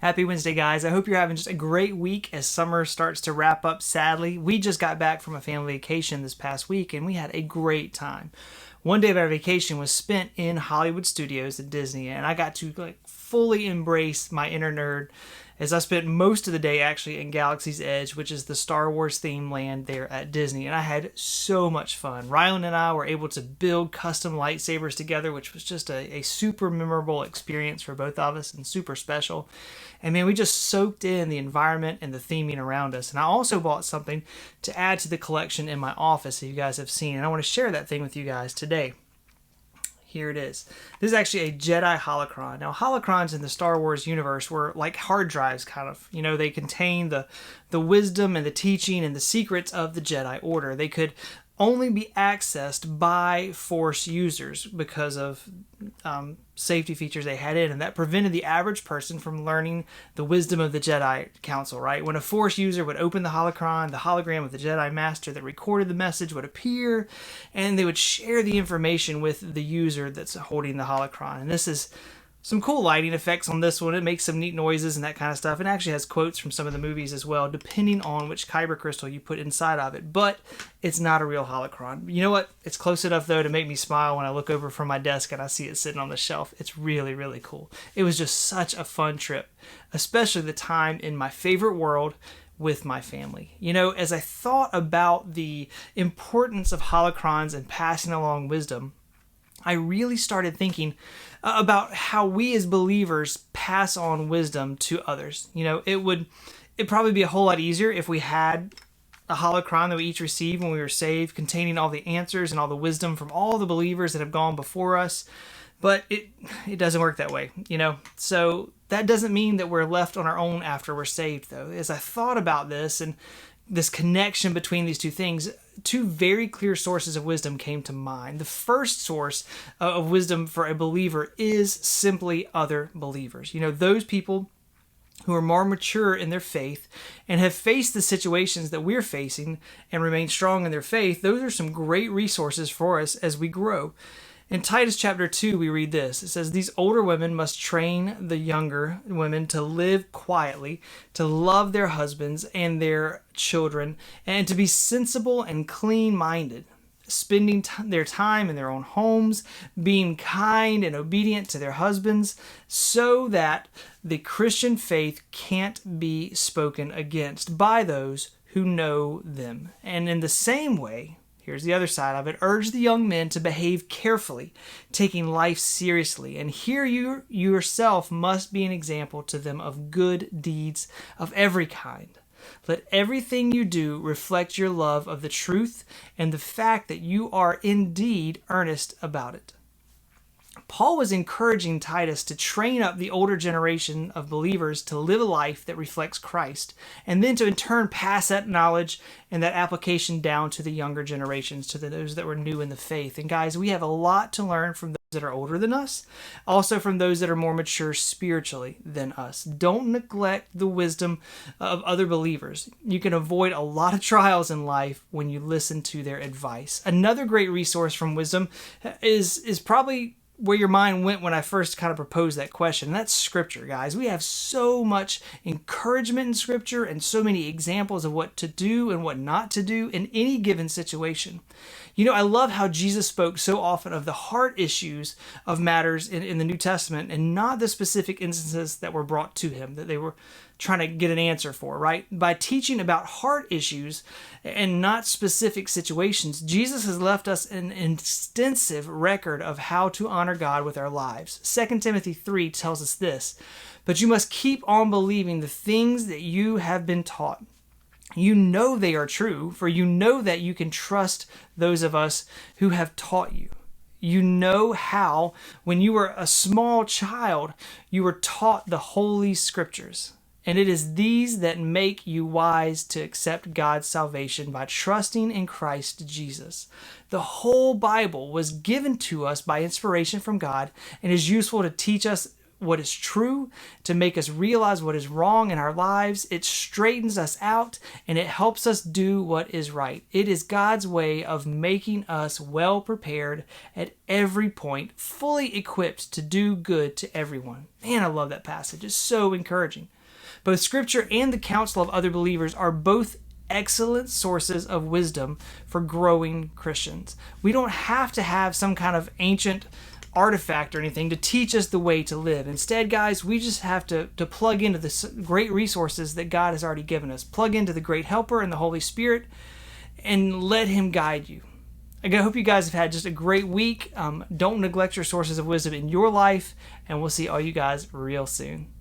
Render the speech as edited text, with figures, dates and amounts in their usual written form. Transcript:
Happy Wednesday, guys. I hope you're having just a great week as summer starts to wrap up, sadly. We just got back from a family vacation this past week, and we had a great time. One day of our vacation was spent in Hollywood Studios at Disney, and I got to fully embrace my inner nerd as I spent most of the day actually in Galaxy's Edge, which is the Star Wars themed land there at Disney, and I had so much fun. Rylan and I were able to build custom lightsabers together, which was just a super memorable experience for both of us and super special. And man, we just soaked in the environment and the theming around us. And I also bought something to add to the collection in my office that you guys have seen, and I want to share that thing with you guys today. Here it is. This is actually a Jedi holocron. Now, holocrons in the Star Wars universe were like hard drives, kind of. You know, they contain the wisdom and the teaching and the secrets of the Jedi Order. They could only be accessed by Force users because of safety features they had in, and that prevented the average person from learning the wisdom of the Jedi Council, right? When a Force user would open the holocron, the hologram of the Jedi Master that recorded the message would appear, and they would share the information with the user that's holding the holocron. And this is some cool lighting effects on this one. It makes some neat noises and that kind of stuff. It actually has quotes from some of the movies as well, depending on which kyber crystal you put inside of it. But it's not a real holocron. You know what? It's close enough, though, to make me smile when I look over from my desk and I see it sitting on the shelf. It's really, really cool. It was just such a fun trip, especially the time in my favorite world with my family. You know, as I thought about the importance of holocrons and passing along wisdom, I really started thinking about how we as believers pass on wisdom to others. You know, it'd probably be a whole lot easier if we had a holocron that we each received when we were saved, containing all the answers and all the wisdom from all the believers that have gone before us. But it doesn't work that way, you know. So that doesn't mean that we're left on our own after we're saved, though. As I thought about this and this connection between these two things, two very clear sources of wisdom came to mind. The first source of wisdom for a believer is simply other believers. You know, those people who are more mature in their faith and have faced the situations that we're facing and remain strong in their faith. Those are some great resources for us as we grow. In Titus chapter 2, we read this. It says, "These older women must train the younger women to live quietly, to love their husbands and their children, and to be sensible and clean-minded, spending their time in their own homes, being kind and obedient to their husbands, so that the Christian faith can't be spoken against by those who know them. And in the same way," here's the other side of it, "urge the young men to behave carefully, taking life seriously. And here you yourself must be an example to them of good deeds of every kind. Let everything you do reflect your love of the truth and the fact that you are indeed earnest about it." Paul was encouraging Titus to train up the older generation of believers to live a life that reflects Christ, and then to in turn pass that knowledge and that application down to the younger generations, to those that were new in the faith. And guys, we have a lot to learn from those that are older than us, also from those that are more mature spiritually than us. Don't neglect the wisdom of other believers. You can avoid a lot of trials in life when you listen to their advice. Another great resource from wisdom is probably where your mind went when I first kind of proposed that question. And that's Scripture, guys. We have so much encouragement in Scripture and so many examples of what to do and what not to do in any given situation. You know, I love how Jesus spoke so often of the heart issues of matters in the New Testament and not the specific instances that were brought to him that they were trying to get an answer for, right? By teaching about heart issues and not specific situations, Jesus has left us an extensive record of how to honor God with our lives. 2 Timothy 3 tells us this, "But you must keep on believing the things that you have been taught. You know they are true, for you know that you can trust those of us who have taught you. You know how, when you were a small child, you were taught the Holy Scriptures. And it is these that make you wise to accept God's salvation by trusting in Christ Jesus." The whole Bible was given to us by inspiration from God and is useful to teach us what is true, to make us realize what is wrong in our lives. It straightens us out, and it helps us do what is right. It is God's way of making us well prepared at every point, fully equipped to do good to everyone. Man, I love that passage. It's so encouraging. Both Scripture and the counsel of other believers are both excellent sources of wisdom for growing Christians. We don't have to have some kind of ancient artifact or anything to teach us the way to live. Instead, guys, we just have to plug into the great resources that God has already given us. Plug into the great helper and the Holy Spirit and let him guide you. I hope you guys have had just a great week. Don't neglect your sources of wisdom in your life, and we'll see all you guys real soon.